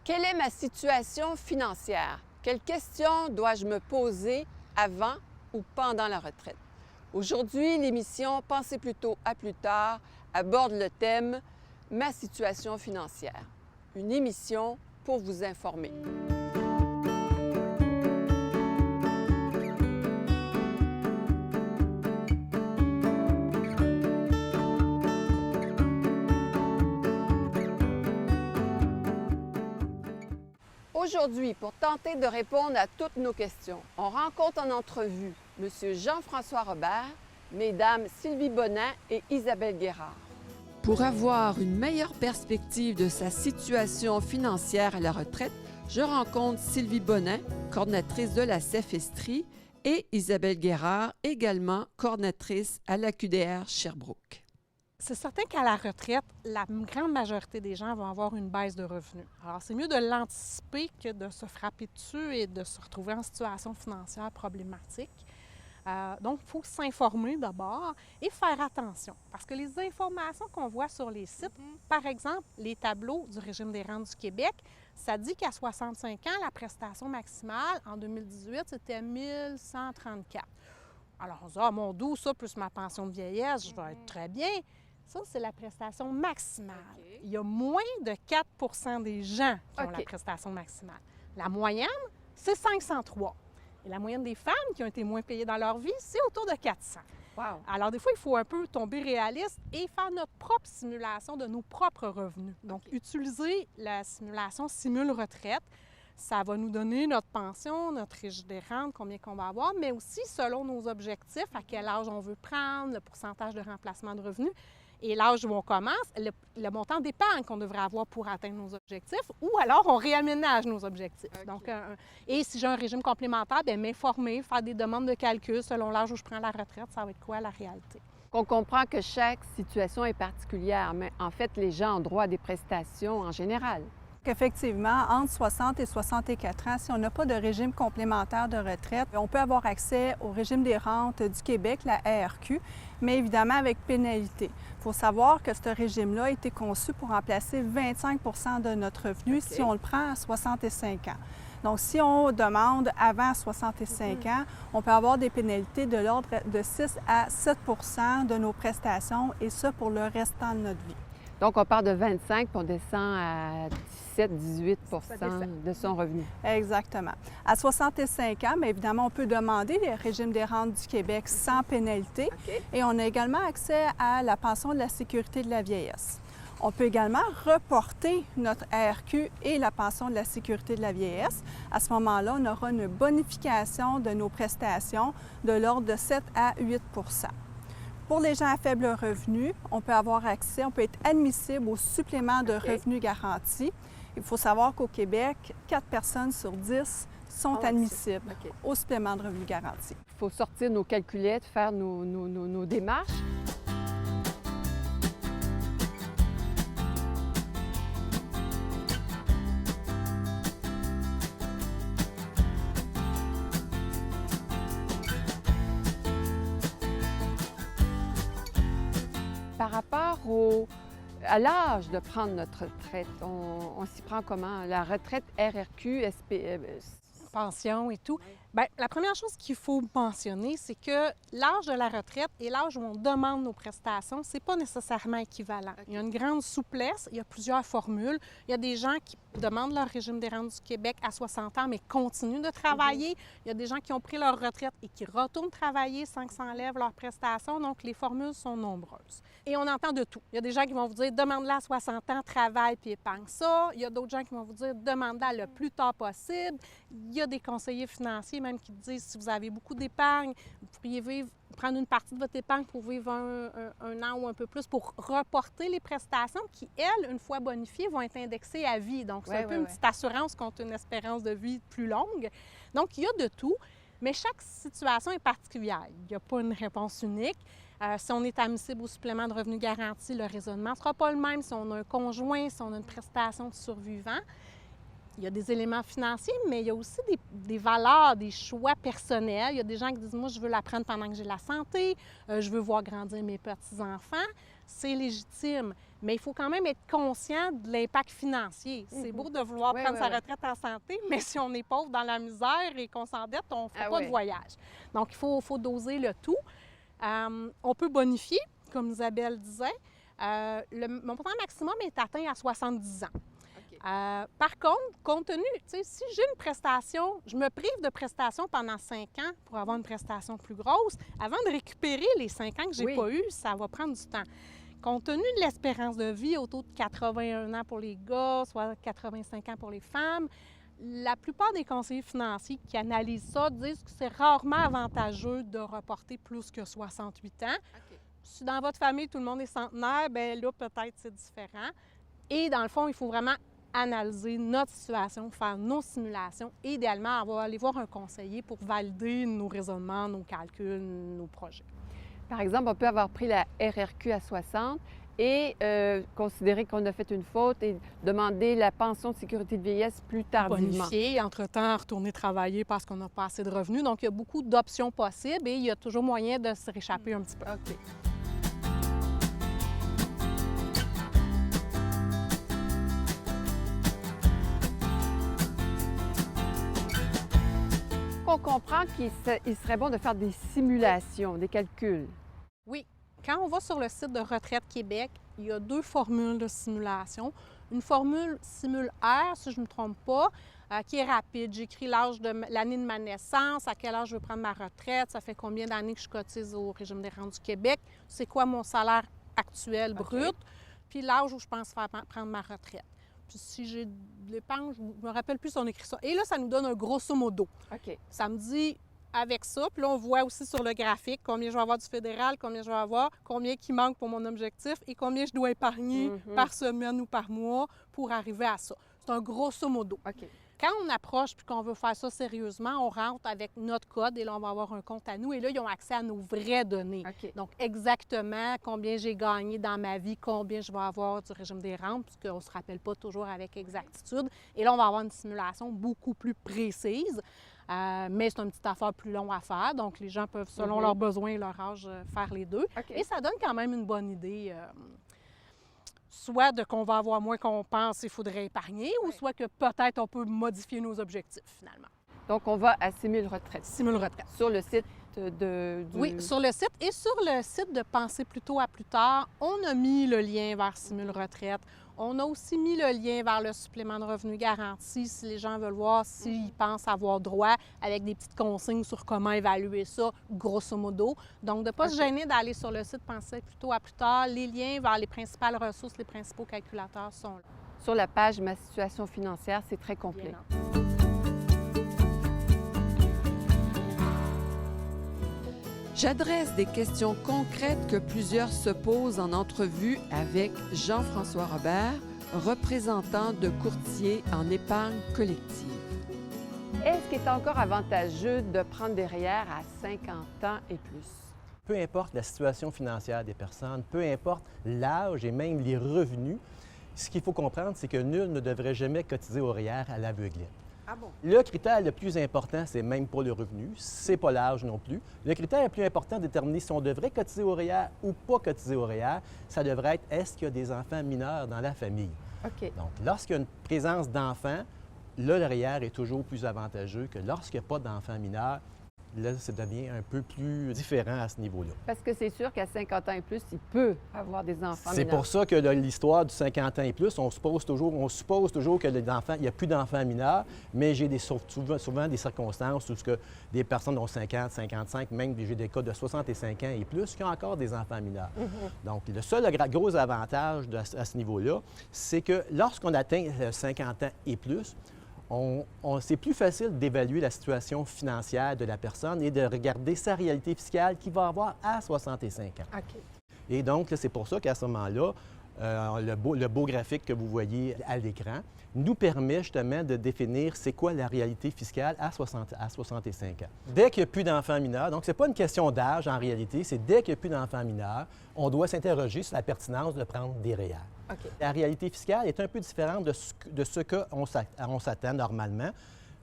Quelle est ma situation financière? Quelles questions dois-je me poser avant ou pendant la retraite? Aujourd'hui, l'émission Pensez plutôt à plus tard aborde le thème Ma situation financière. Une émission pour vous informer. Aujourd'hui, pour tenter de répondre à toutes nos questions, on rencontre en entrevue M. Jean-François Robert, Mesdames Sylvie Bonin et Isabelle Guérard. Pour avoir une meilleure perspective de sa situation financière à la retraite, je rencontre Sylvie Bonin, coordonnatrice de la CEF-Estrie, et Isabelle Guérard, également coordonnatrice à la QDR Sherbrooke. C'est certain qu'à la retraite, la grande majorité des gens vont avoir une baisse de revenus. Alors, c'est mieux de l'anticiper que de se frapper dessus et de se retrouver en situation financière problématique. Donc, il faut s'informer d'abord et faire attention. Parce que les informations qu'on voit sur les sites, par exemple, les tableaux du régime des rentes du Québec, ça dit qu'à 65 ans, la prestation maximale en 2018, c'était 1 134. Alors, on se dit, ah, mon doux, ça, plus ma pension de vieillesse, je vais être très bien. Ça, c'est la prestation maximale. Okay. Il y a moins de 4 des gens qui ont la prestation maximale. La moyenne, c'est 503. Et la moyenne des femmes qui ont été moins payées dans leur vie, c'est autour de 400. Wow. Alors, des fois, il faut un peu tomber réaliste et faire notre propre simulation de nos propres revenus. Donc, utiliser la simulation Simule Retraite. Ça va nous donner notre pension, notre régime des rentes, combien qu'on va avoir, mais aussi selon nos objectifs, à quel âge on veut prendre, le pourcentage de remplacement de revenus. Et l'âge où on commence, le montant d'épargne qu'on devrait avoir pour atteindre nos objectifs, ou alors on réaménage nos objectifs. Okay. Donc, et si j'ai un régime complémentaire, bien m'informer, faire des demandes de calcul selon l'âge où je prends la retraite, ça va être quoi la réalité? On comprend que chaque situation est particulière, mais en fait, les gens ont droit à des prestations en général. Effectivement, entre 60 et 64 ans, si on n'a pas de régime complémentaire de retraite, on peut avoir accès au régime des rentes du Québec, la ARQ, mais évidemment avec pénalité. Il faut savoir que ce régime-là a été conçu pour remplacer 25 de notre revenu si on le prend à 65 ans. Donc, si on demande avant 65 ans, on peut avoir des pénalités de l'ordre de 6 à 7 de nos prestations, et ça pour le restant de notre vie. Donc, on part de 25 puis on descend à 17-18 de son revenu. Exactement. À 65 ans, bien évidemment, on peut demander les régimes des rentes du Québec sans pénalité. Et on a également accès à la pension de la sécurité de la vieillesse. On peut également reporter notre ARQ et la pension de la sécurité de la vieillesse. À ce moment-là, on aura une bonification de nos prestations de l'ordre de 7 à 8 Pour les gens à faible revenu, on peut avoir accès, on peut être admissible au supplément de revenus garanti. Il faut savoir qu'au Québec, 4 personnes sur 10 sont admissibles au supplément de revenus garanti. Il faut sortir nos calculettes, faire nos démarches. Par rapport à l'âge de prendre notre retraite, on s'y prend comment? La retraite RRQ, pension et tout. Bien, la première chose qu'il faut mentionner, c'est que l'âge de la retraite et l'âge où on demande nos prestations, c'est pas nécessairement équivalent. Il y a une grande souplesse, il y a plusieurs formules. Il y a des gens qui demandent leur régime des rentes du Québec à 60 ans, mais continuent de travailler. Il y a des gens qui ont pris leur retraite et qui retournent travailler sans que ça enlève leurs prestations. Donc, les formules sont nombreuses. Et on entend de tout. Il y a des gens qui vont vous dire « demande-la à 60 ans, travaille puis épargne ça ». Il y a d'autres gens qui vont vous dire « demande-la le plus tard possible ». Il y a des conseillers financiers même qui disent si vous avez beaucoup d'épargne, vous pourriez prendre une partie de votre épargne pour vivre un an ou un peu plus pour reporter les prestations qui, elles, une fois bonifiées, vont être indexées à vie. Donc, c'est un peu une petite assurance contre une espérance de vie plus longue. Donc, il y a de tout, mais chaque situation est particulière. Il n'y a pas une réponse unique. Si on est admissible au supplément de revenu garanti, le raisonnement ne sera pas le même si on a un conjoint, si on a une prestation de survivant. il y a des éléments financiers, mais il y a aussi des valeurs, des choix personnels. Il y a des gens qui disent, moi, je veux l'apprendre pendant que j'ai la santé, je veux voir grandir mes petits-enfants. C'est légitime, mais il faut quand même être conscient de l'impact financier. C'est beau de vouloir prendre sa retraite en santé, mais si on est pauvre dans la misère et qu'on s'endette, on ne fait pas de voyage. Donc, il faut doser le tout. On peut bonifier, comme Isabelle disait. Mon montant maximum est atteint à 70 ans. Par contre, compte tenu, si j'ai une prestation, je me prive de prestation pendant 5 ans pour avoir une prestation plus grosse, avant de récupérer les 5 ans que je n'ai pas eu, ça va prendre du temps. Compte tenu de l'espérance de vie autour de 81 ans pour les gars, soit 85 ans pour les femmes, la plupart des conseillers financiers qui analysent ça disent que c'est rarement avantageux de reporter plus que 68 ans. Si dans votre famille, tout le monde est centenaire, bien là, peut-être c'est différent. Et dans le fond, il faut vraiment analyser notre situation, faire nos simulations et idéalement aller voir un conseiller pour valider nos raisonnements, nos calculs, nos projets. Par exemple, on peut avoir pris la RRQ à 60 et considérer qu'on a fait une faute et demander la pension de sécurité de vieillesse plus tardivement. Bonifier, entre-temps, retourner travailler parce qu'on n'a pas assez de revenus. Donc, il y a beaucoup d'options possibles et il y a toujours moyen de se réchapper un petit peu. OK. On comprend qu'il serait bon de faire des simulations, des calculs. Oui. Quand on va sur le site de Retraite Québec, il y a 2 formules de simulation. Une formule Simule R, si je ne me trompe pas, qui est rapide. J'écris l'année de ma naissance, à quel âge je veux prendre ma retraite, ça fait combien d'années que je cotise au régime des rentes du Québec, c'est quoi mon salaire actuel brut, puis l'âge où je pense prendre ma retraite. Puis si j'ai de l'épargne, je ne me rappelle plus si on écrit ça. Et là, ça nous donne un grosso modo. Ça me dit, avec ça, puis là, on voit aussi sur le graphique combien je vais avoir du fédéral, combien je vais avoir, combien qui manque pour mon objectif et combien je dois épargner par semaine ou par mois pour arriver à ça. C'est un grosso modo. Quand on approche puis qu'on veut faire ça sérieusement, on rentre avec notre code et là, on va avoir un compte à nous. Et là, ils ont accès à nos vraies données. Donc, exactement combien j'ai gagné dans ma vie, combien je vais avoir du régime des rentes, puisqu'on ne se rappelle pas toujours avec exactitude. Et là, on va avoir une simulation beaucoup plus précise. Mais c'est une petite affaire plus longue à faire. Donc, les gens peuvent, selon leurs besoins et leur âge, faire les deux. Et ça donne quand même une bonne idée. Soit qu'on va avoir moins qu'on pense qu'il faudrait épargner, ou soit que peut-être on peut modifier nos objectifs, finalement. Donc, on va à Simule Retraite. Simule Retraite. Sur le site Oui, sur le site. Et sur le site de Penser plutôt à plus tard, on a mis le lien vers Simule Retraite. On a aussi mis le lien vers le supplément de revenu garanti si les gens veulent voir s'ils pensent avoir droit, avec des petites consignes sur comment évaluer ça, grosso modo. Donc, de ne pas se gêner d'aller sur le site Penser plutôt à plus tard. Les liens vers les principales ressources, les principaux calculateurs sont là. Sur la page Ma situation financière, c'est très complet. J'adresse des questions concrètes que plusieurs se posent en entrevue avec Jean-François Robert, représentant de courtier en épargne collective. Est-ce qu'il est encore avantageux de prendre des REER à 50 ans et plus? Peu importe la situation financière des personnes, peu importe l'âge et même les revenus, ce qu'il faut comprendre, c'est que nul ne devrait jamais cotiser au REER à l'aveuglette. Ah bon? Le critère le plus important, c'est même pas le revenu, c'est pas l'âge non plus. Le critère le plus important de déterminer si on devrait cotiser au REER ou pas cotiser au REER, ça devrait être est-ce qu'il y a des enfants mineurs dans la famille. Donc, lorsqu'il y a une présence d'enfants, là, le REER est toujours plus avantageux que lorsqu'il n'y a pas d'enfants mineurs. Là, ça devient un peu plus différent à ce niveau-là. Parce que c'est sûr qu'à 50 ans et plus, il peut avoir des enfants mineurs. C'est pour ça que l'histoire du 50 ans et plus, on suppose toujours que il n'y a plus d'enfants mineurs, mais j'ai souvent des circonstances où des personnes ont 50, 55, même j'ai des cas de 65 ans et plus qui ont encore des enfants mineurs. Donc, le seul gros avantage à ce niveau-là, c'est que lorsqu'on atteint 50 ans et plus, c'est plus facile d'évaluer la situation financière de la personne et de regarder sa réalité fiscale qu'il va avoir à 65 ans. Et donc, c'est pour ça qu'à ce moment-là, le beau graphique que vous voyez à l'écran nous permet justement de définir c'est quoi la réalité fiscale à 65 ans. Dès qu'il n'y a plus d'enfants mineurs, donc ce n'est pas une question d'âge en réalité, c'est dès qu'il n'y a plus d'enfants mineurs, on doit s'interroger sur la pertinence de prendre des REER. OK. La réalité fiscale est un peu différente de ce qu'on s'attend normalement.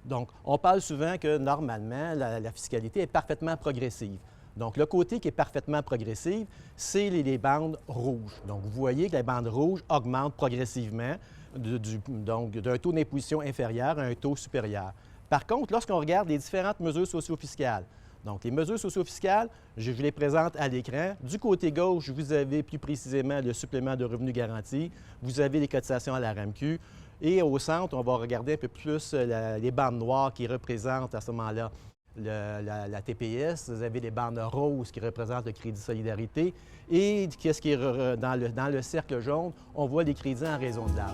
Donc, on parle souvent que normalement, la fiscalité est parfaitement progressive. Donc, le côté qui est parfaitement progressif, c'est les bandes rouges. Donc, vous voyez que les bandes rouges augmentent progressivement d'un taux d'imposition inférieur à un taux supérieur. Par contre, lorsqu'on regarde les différentes mesures socio-fiscales, donc les mesures socio-fiscales, je vous les présente à l'écran. Du côté gauche, vous avez plus précisément le supplément de revenu garanti, vous avez les cotisations à la RAMQ, et au centre, on va regarder un peu plus les bandes noires qui représentent à ce moment-là la TPS, vous avez les bandes roses qui représentent le crédit solidarité, et qu'est-ce qui est dans le cercle jaune, on voit les crédits en raison de l'âge.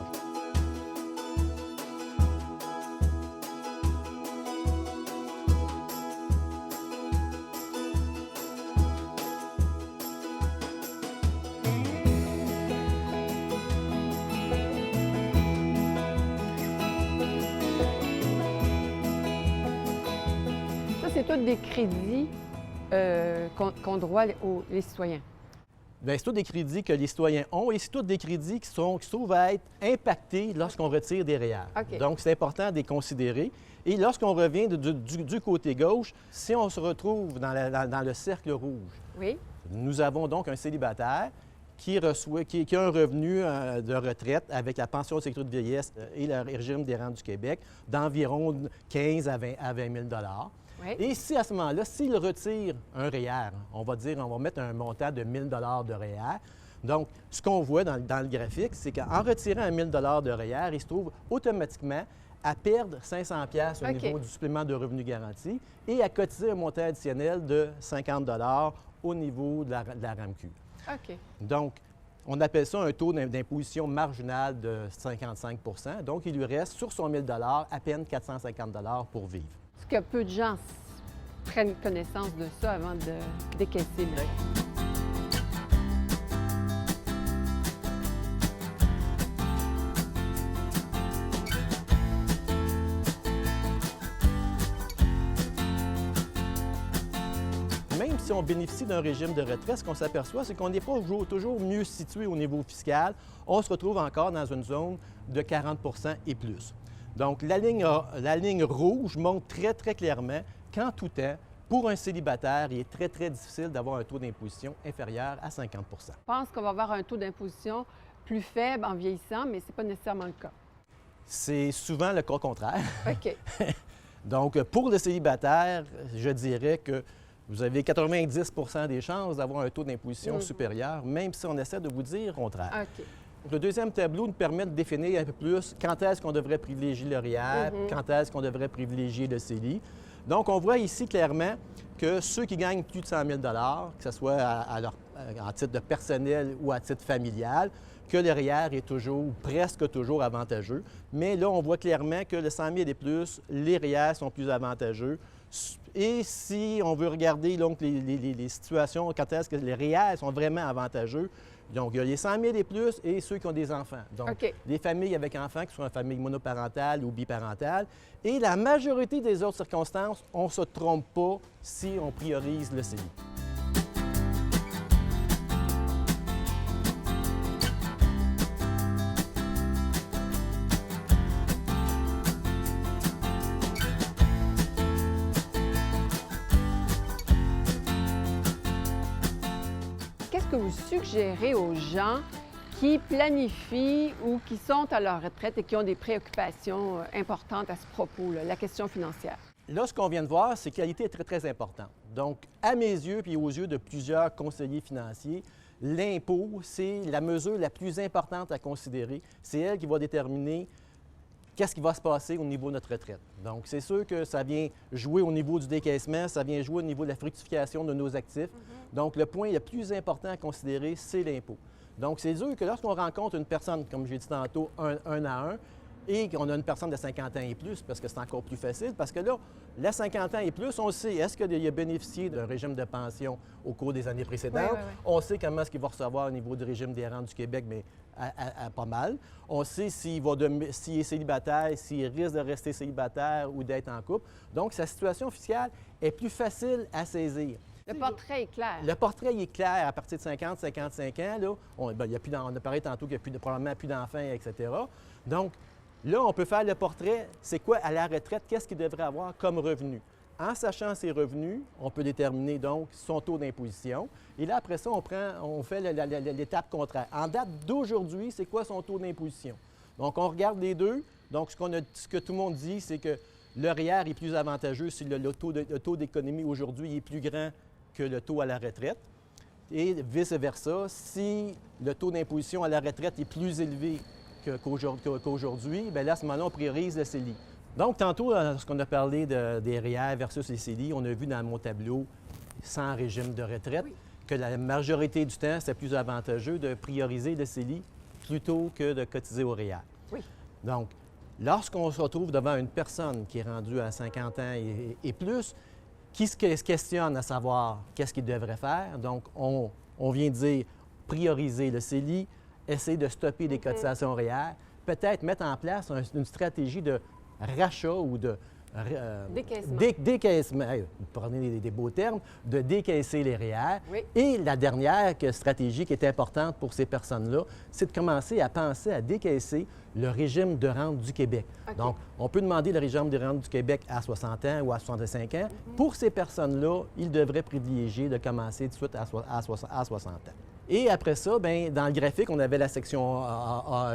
C'est tous des crédits qu'ont droit les citoyens. Bien, c'est tous des crédits que les citoyens ont et c'est tous des crédits qui se trouvent à être impactés lorsqu'on retire des REER. OK. Donc, c'est important de les considérer. Et lorsqu'on revient du côté gauche, si on se retrouve dans le cercle rouge, Oui. nous avons donc un célibataire qui a un revenu de retraite avec la pension de sécurité de vieillesse et le régime des rentes du Québec d'environ 15 à 20 000 Oui. Et si à ce moment-là, s'il retire un REER, on va mettre un montant de 1 000 de REER. Donc, ce qu'on voit dans le graphique, c'est qu'en retirant 1 000 de REER, il se trouve automatiquement à perdre 500 $ au OK. niveau du supplément de revenu garanti et à cotiser un montant additionnel de 50 $ au niveau de la RAMQ. OK. Donc, on appelle ça un taux d'imposition marginal de 55 %. Donc, il lui reste sur son 1 000 $ à peine 450 $ pour vivre. Est-ce que peu de gens prennent connaissance de ça avant de décaisser le REER? Même si on bénéficie d'un régime de retraite, ce qu'on s'aperçoit, c'est qu'on n'est pas toujours mieux situé au niveau fiscal. On se retrouve encore dans une zone de 40 % et plus. Donc, la ligne rouge montre très, très clairement qu'en tout temps, pour un célibataire, il est très, très difficile d'avoir un taux d'imposition inférieur à 50 %. Je pense qu'on va avoir un taux d'imposition plus faible en vieillissant, mais ce n'est pas nécessairement le cas. C'est souvent le cas contraire. OK. Donc, pour le célibataire, je dirais que vous avez 90 % des chances d'avoir un taux d'imposition supérieur, même si on essaie de vous dire le contraire. OK. Le deuxième tableau nous permet de définir un peu plus quand est-ce qu'on devrait privilégier le REER, quand est-ce qu'on devrait privilégier le CELI. Donc, on voit ici clairement que ceux qui gagnent plus de 100 000 $ que ce soit en titre de personnel ou à titre familial, que le REER est toujours, presque toujours avantageux. Mais là, on voit clairement que le 100 000 et plus, les REER sont plus avantageux. Et si on veut regarder donc, les situations, quand est-ce que les REER sont vraiment avantageux, donc il y a les 100 000 et plus et ceux qui ont des enfants. Donc, OK. les familles avec enfants, qui sont une famille monoparentale ou biparentale. Et la majorité des autres circonstances, on ne se trompe pas si on priorise le CELI. Qu'est-ce que vous suggérez aux gens qui planifient ou qui sont à leur retraite et qui ont des préoccupations importantes à ce propos, là, la question financière? Là, ce qu'on vient de voir, c'est que la qualité est très, très importante. Donc, à mes yeux puis aux yeux de plusieurs conseillers financiers, l'impôt, c'est la mesure la plus importante à considérer. C'est elle qui va déterminer qu'est-ce qui va se passer au niveau de notre retraite. Donc, c'est sûr que ça vient jouer au niveau du décaissement, ça vient jouer au niveau de la fructification de nos actifs. Donc, le point le plus important à considérer, c'est l'impôt. Donc, c'est sûr que lorsqu'on rencontre une personne, comme j'ai dit tantôt, un à un, et qu'on a une personne de 50 ans et plus, parce que c'est encore plus facile, parce que là, la 50 ans et plus, on sait, est-ce qu'il a bénéficié d'un régime de pension au cours des années précédentes? Oui, oui, oui. On sait comment est-ce qu'il va recevoir au niveau du régime des rentes du Québec, mais à pas mal. On sait s'il est célibataire, s'il risque de rester célibataire ou d'être en couple. Donc, sa situation fiscale est plus facile à saisir. Le portrait est clair. Le portrait il est clair à partir de 50, 55 ans. Là, on a parlé tantôt qu'il n'y a probablement plus d'enfants, etc. Donc, là, on peut faire le portrait. C'est quoi à la retraite? Qu'est-ce qu'il devrait avoir comme revenu? En sachant ses revenus, on peut déterminer donc son taux d'imposition. Et là, après ça, on fait l'étape contraire. En date d'aujourd'hui, c'est quoi son taux d'imposition? Donc, on regarde les deux. Donc, ce que tout le monde dit, c'est que le REER est plus avantageux si le taux d'économie aujourd'hui est plus grand que le taux à la retraite. Et vice-versa, si le taux d'imposition à la retraite est plus élevé qu'aujourd'hui, bien là, à ce moment-là, on priorise le CELI. Donc, tantôt, lorsqu'on a parlé des REER versus les CELI, on a vu dans mon tableau, sans régime de retraite, que la majorité du temps, c'est plus avantageux de prioriser le CELI plutôt que de cotiser au REER. Oui. Donc, lorsqu'on se retrouve devant une personne qui est rendue à 50 ans et plus, qui se questionne à savoir qu'est-ce qu'il devrait faire, donc on vient de dire prioriser le CELI, essayer de stopper les cotisations REER, peut-être mettre en place une stratégie de rachat ou de décaissement, prenez des beaux termes, de décaisser les REER. Oui. Et la dernière stratégie qui est importante pour ces personnes-là, c'est de commencer à penser à décaisser le régime de rente du Québec. OK. Donc, on peut demander le régime de rente du Québec à 60 ans ou à 65 ans. Pour ces personnes-là, ils devraient privilégier de commencer tout de suite à 60 ans. Et après ça, bien, dans le graphique, on avait la section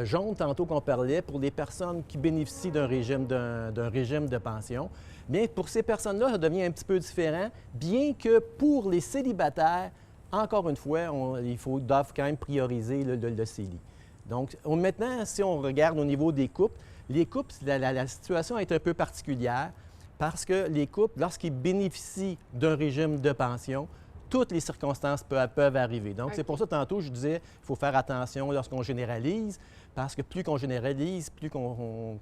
jaune, tantôt qu'on parlait, pour les personnes qui bénéficient d'un régime de pension. Bien, pour ces personnes-là, ça devient un petit peu différent, bien que pour les célibataires, encore une fois, ils doivent quand même prioriser le CELI. Donc, maintenant, si on regarde au niveau des couples, les couples, la situation est un peu particulière parce que les couples, lorsqu'ils bénéficient d'un régime de pension, toutes les circonstances peuvent arriver. Donc, c'est pour ça, tantôt, je disais, il faut faire attention lorsqu'on généralise, parce que plus qu'on généralise, plus qu'on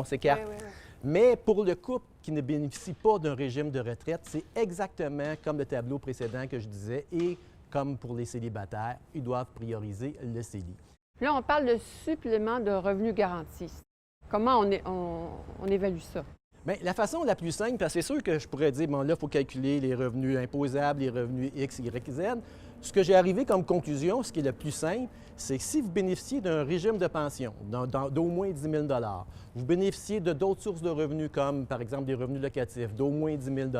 s'écarte. Oui. Mais pour le couple qui ne bénéficie pas d'un régime de retraite, c'est exactement comme le tableau précédent que je disais, et comme pour les célibataires, ils doivent prioriser le CELI. Là, on parle de supplément de revenu garanti. Comment on évalue ça? Bien, la façon la plus simple, parce que c'est sûr que je pourrais dire, bon, là, il faut calculer les revenus imposables, les revenus X, Y, Z. Ce que j'ai arrivé comme conclusion, ce qui est le plus simple, c'est que si vous bénéficiez d'un régime de pension d'au moins 10 000 vous bénéficiez de d'autres sources de revenus, comme par exemple des revenus locatifs d'au moins 10 000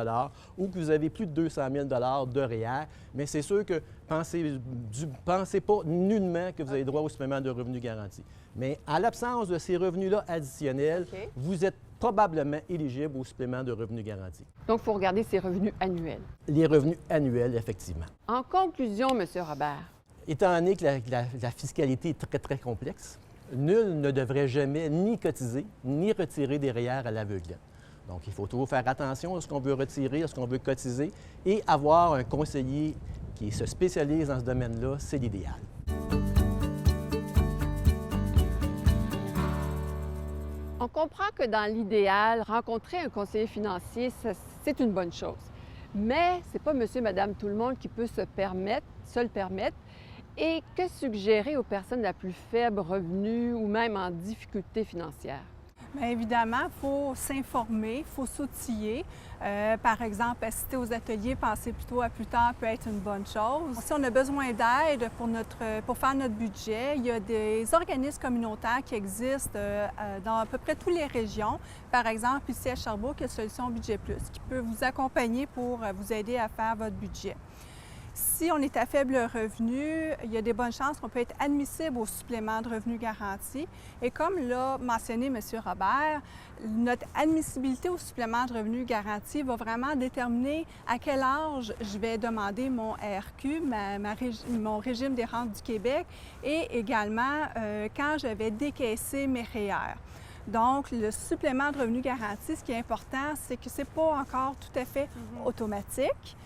ou que vous avez plus de 200 000 de REER, mais c'est sûr que pensez pas nullement que vous avez droit au supplément de revenus garanti. Mais à l'absence de ces revenus-là additionnels, vous êtes probablement éligible au supplément de revenus garanti. Donc, il faut regarder ses revenus annuels. Les revenus annuels, effectivement. En conclusion, M. Robert. Étant donné que la fiscalité est très, très complexe, nul ne devrait jamais ni cotiser, ni retirer des REER à l'aveuglette. Donc, il faut toujours faire attention à ce qu'on veut retirer, à ce qu'on veut cotiser, et avoir un conseiller qui se spécialise dans ce domaine-là, c'est l'idéal. On comprend que dans l'idéal, rencontrer un conseiller financier, c'est une bonne chose. Mais ce n'est pas monsieur, madame, tout le monde qui peut se le permettre. Et que suggérer aux personnes à plus faible revenu ou même en difficulté financière? Bien évidemment, il faut s'informer, il faut s'outiller. Par exemple, assister aux ateliers, penser plutôt à plus tard peut être une bonne chose. Si on a besoin d'aide pour faire notre budget, il y a des organismes communautaires qui existent dans à peu près toutes les régions. Par exemple, ici à Sherbrooke, il y a Solutions Budget Plus qui peut vous accompagner pour vous aider à faire votre budget. Si on est à faible revenu, il y a des bonnes chances qu'on peut être admissible au supplément de revenu garanti. Et comme l'a mentionné M. Robert, notre admissibilité au supplément de revenu garanti va vraiment déterminer à quel âge je vais demander mon RQ, mon régime des rentes du Québec, et également quand je vais décaisser mes REER. Donc, le supplément de revenu garanti, ce qui est important, c'est que ce n'est pas encore tout à fait automatique.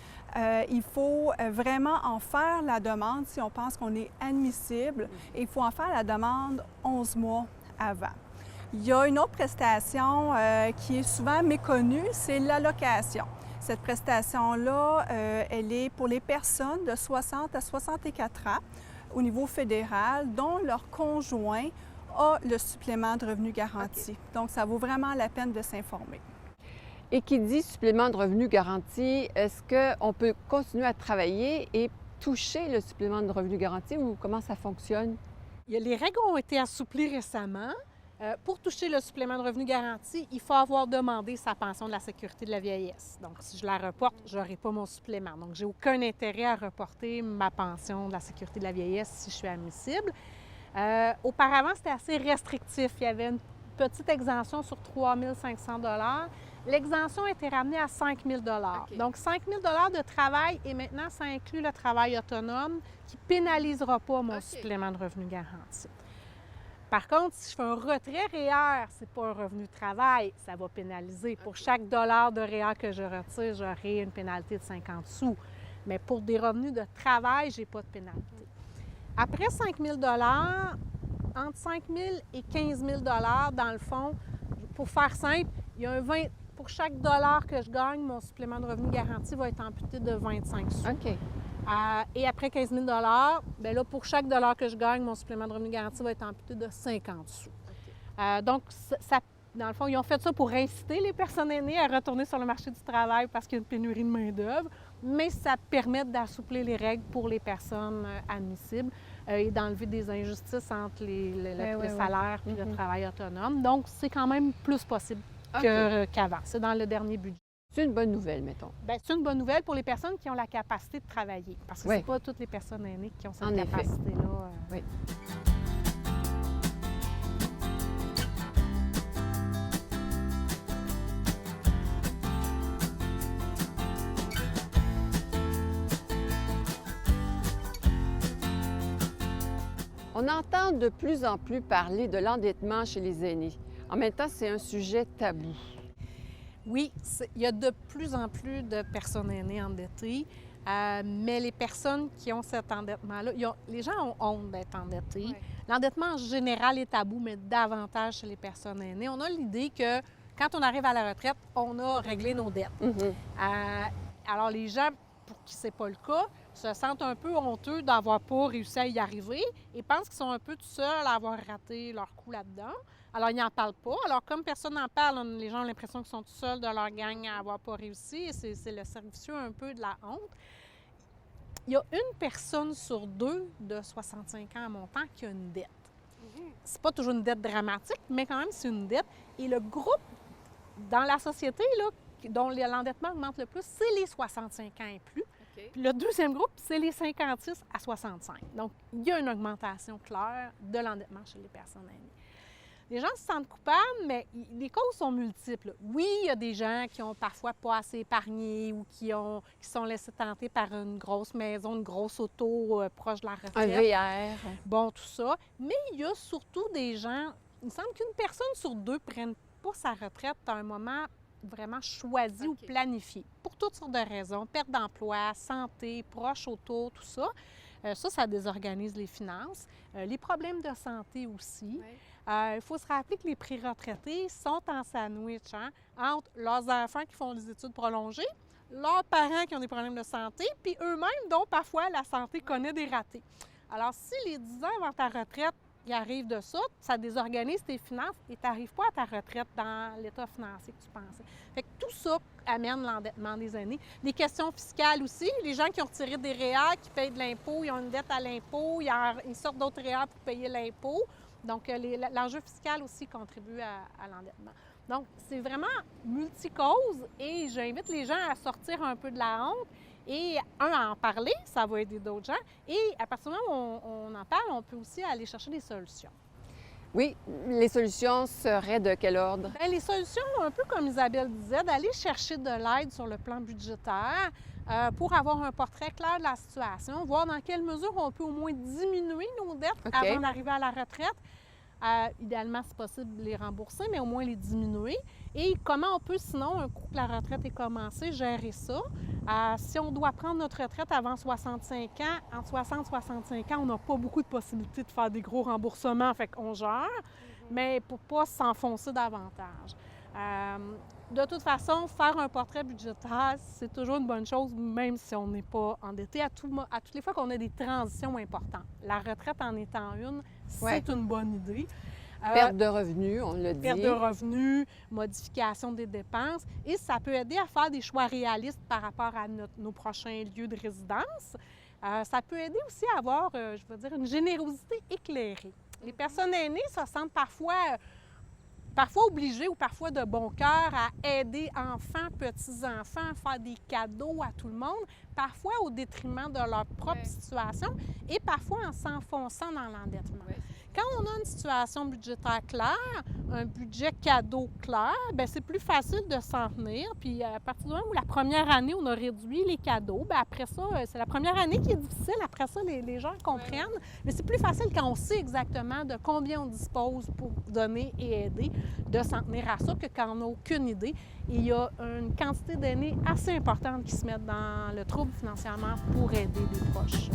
Il faut vraiment en faire la demande si on pense qu'on est admissible et il faut en faire la demande 11 mois avant. Il y a une autre prestation qui est souvent méconnue, c'est l'allocation. Cette prestation-là, elle est pour les personnes de 60 à 64 ans au niveau fédéral dont leur conjoint a le supplément de revenu garanti. Donc, ça vaut vraiment la peine de s'informer. Et qui dit supplément de revenu garanti, est-ce qu'on peut continuer à travailler et toucher le supplément de revenu garanti ou comment ça fonctionne? Les règles ont été assouplies récemment. Pour toucher le supplément de revenu garanti, il faut avoir demandé sa pension de la sécurité de la vieillesse. Donc, si je la reporte, je n'aurai pas mon supplément. Donc, j'ai aucun intérêt à reporter ma pension de la sécurité de la vieillesse si je suis admissible. Auparavant, c'était assez restrictif. Il y avait une petite exemption sur 3 500 $. L'exemption a été ramenée à 5 000 $. Donc, 5 000 $ de travail et maintenant, ça inclut le travail autonome qui ne pénalisera pas mon supplément de revenu garanti. Par contre, si je fais un retrait REER, ce n'est pas un revenu de travail, ça va pénaliser. Pour chaque dollar de REER que je retire, j'aurai une pénalité de 50 sous. Mais pour des revenus de travail, je n'ai pas de pénalité. Après 5 000 $, entre 5 000 et 15 000 $, dans le fond, pour faire simple, il y a un 20, pour chaque dollar que je gagne, mon supplément de revenu garanti va être amputé de 25 sous. OK. Et après 15 000 $, bien là, pour chaque dollar que je gagne, mon supplément de revenu garanti va être amputé de 50 sous. Donc, dans le fond, ils ont fait ça pour inciter les personnes aînées à retourner sur le marché du travail parce qu'il y a une pénurie de main-d'œuvre, mais ça permet d'assouplir les règles pour les personnes admissibles et d'enlever des injustices entre le salaire et le travail autonome. Donc, c'est quand même plus possible qu'avant. C'est dans le dernier budget. C'est une bonne nouvelle, mettons. Bien, c'est une bonne nouvelle pour les personnes qui ont la capacité de travailler, parce que c'est pas toutes les personnes aînées qui ont cette capacité-là. Oui. On entend de plus en plus parler de l'endettement chez les aînés. En même temps, c'est un sujet tabou. Oui, il y a de plus en plus de personnes aînées endettées, mais les personnes qui ont cet endettement-là, les gens ont honte d'être endettés. Ouais. L'endettement en général est tabou, mais davantage chez les personnes aînées. On a l'idée que quand on arrive à la retraite, on a réglé nos dettes. Alors les gens, pour qui ce n'est pas le cas, se sentent un peu honteux d'avoir pas réussi à y arriver et pensent qu'ils sont un peu tout seuls à avoir raté leur coup là-dedans. Alors, ils n'en parlent pas. Alors, comme personne n'en parle, les gens ont l'impression qu'ils sont tout seuls de leur gang à avoir pas réussi. Et c'est le cercle vicieux un peu de la honte. Il y a une personne sur deux de 65 ans à mon temps qui a une dette. C'est pas toujours une dette dramatique, mais quand même, c'est une dette. Et le groupe dans la société là, dont l'endettement augmente le plus, c'est les 65 ans et plus. Puis le deuxième groupe, c'est les 56 à 65. Donc, il y a une augmentation claire de l'endettement chez les personnes aînées. Les gens se sentent coupables, mais les causes sont multiples. Oui, il y a des gens qui ont parfois pas assez épargné ou qui sont laissés tenter par une grosse maison, une grosse auto proche de la retraite. Un VR. Bon, tout ça. Mais il y a surtout des gens, il me semble qu'une personne sur deux ne prenne pas sa retraite à un moment vraiment choisi ou planifié. Pour toutes sortes de raisons, perte d'emploi, santé, proches autour, tout ça. Ça désorganise les finances. Les problèmes de santé aussi. Il faut se rappeler que les pré-retraités sont en sandwich entre leurs enfants qui font des études prolongées, leurs parents qui ont des problèmes de santé, puis eux-mêmes dont parfois la santé connaît des ratés. Alors, si les 10 ans avant ta retraite, il arrive de ça, ça désorganise tes finances et tu n'arrives pas à ta retraite dans l'état financier que tu pensais. Fait que tout ça amène l'endettement des aînés. Les questions fiscales aussi, les gens qui ont retiré des REER, qui payent de l'impôt, ils ont une dette à l'impôt, ils sortent d'autres REER pour payer l'impôt. Donc, l'enjeu fiscal aussi contribue à l'endettement. Donc, c'est vraiment multicause et j'invite les gens à sortir un peu de la honte et, à en parler, ça va aider d'autres gens. Et à partir du moment où on en parle, on peut aussi aller chercher des solutions. Oui, les solutions seraient de quel ordre? Bien, les solutions, un peu comme Isabelle disait, d'aller chercher de l'aide sur le plan budgétaire pour avoir un portrait clair de la situation, voir dans quelle mesure on peut au moins diminuer nos dettes avant d'arriver à la retraite. Idéalement, c'est possible de les rembourser, mais au moins les diminuer. Et comment on peut, sinon, un coup que la retraite est commencée, gérer ça. Si on doit prendre notre retraite avant 65 ans, entre 60 et 65 ans, on n'a pas beaucoup de possibilités de faire des gros remboursements, fait qu'on gère, mais pour ne pas s'enfoncer davantage. De toute façon, faire un portrait budgétaire, c'est toujours une bonne chose, même si on n'est pas endetté. À toutes les fois qu'on a des transitions importantes. La retraite en étant une, c'est une bonne idée. Perte de revenus, on l'a dit. Perte de revenus, modification des dépenses. Et ça peut aider à faire des choix réalistes par rapport à nos prochains lieux de résidence. Ça peut aider aussi à avoir, je veux dire, une générosité éclairée. Les personnes aînées se sentent parfois obligées ou parfois de bon cœur à aider enfants, petits-enfants, à faire des cadeaux à tout le monde, parfois au détriment de leur propre situation et parfois en s'enfonçant dans l'endettement. Oui. Quand on a une situation budgétaire claire, un budget cadeau clair, bien, c'est plus facile de s'en tenir. Puis à partir du moment où la première année, on a réduit les cadeaux, bien, après ça, c'est la première année qui est difficile. Après ça, les gens comprennent. Mais c'est plus facile quand on sait exactement de combien on dispose pour donner et aider, de s'en tenir à ça, que quand on n'a aucune idée. Il y a une quantité d'aînés assez importante qui se mettent dans le trouble financièrement pour aider des proches.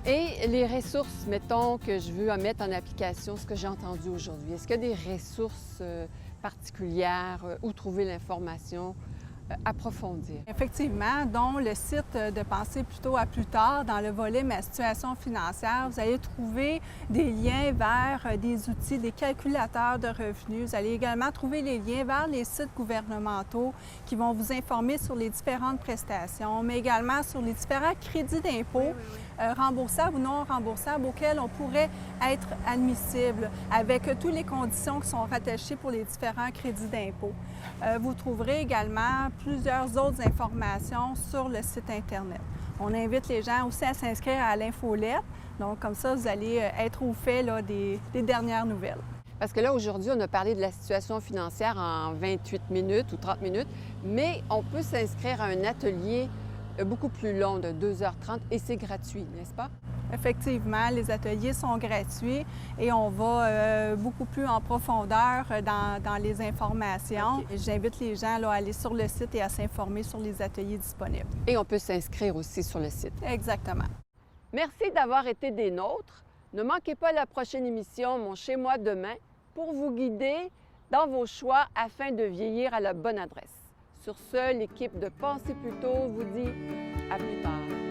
Et les ressources, mettons, que je veux mettre en application, ce que j'ai entendu aujourd'hui, est-ce qu'il y a des ressources particulières où trouver l'information approfondir? Effectivement, dont le site de Penser plutôt à plus tard, dans le volet Ma situation financière, vous allez trouver des liens vers des outils, des calculateurs de revenus. Vous allez également trouver les liens vers les sites gouvernementaux qui vont vous informer sur les différentes prestations, mais également sur les différents crédits d'impôt, remboursables ou non remboursables, auxquels on pourrait être admissible avec toutes les conditions qui sont rattachées pour les différents crédits d'impôt. Vous trouverez également plusieurs autres informations sur le site Internet. On invite les gens aussi à s'inscrire à l'infolette. Donc, comme ça, vous allez être au fait là, des dernières nouvelles. Parce que là, aujourd'hui, on a parlé de la situation financière en 28 minutes ou 30 minutes, mais on peut s'inscrire à un atelier beaucoup plus long, de 2h30, et c'est gratuit, n'est-ce pas? Effectivement, les ateliers sont gratuits et on va beaucoup plus en profondeur dans les informations. Okay. J'invite les gens là, à aller sur le site et à s'informer sur les ateliers disponibles. Et on peut s'inscrire aussi sur le site. Exactement. Merci d'avoir été des nôtres. Ne manquez pas la prochaine émission Mon Chez moi demain pour vous guider dans vos choix afin de vieillir à la bonne adresse. Sur ce, l'équipe de Pensez plutôt vous dit à plus tard.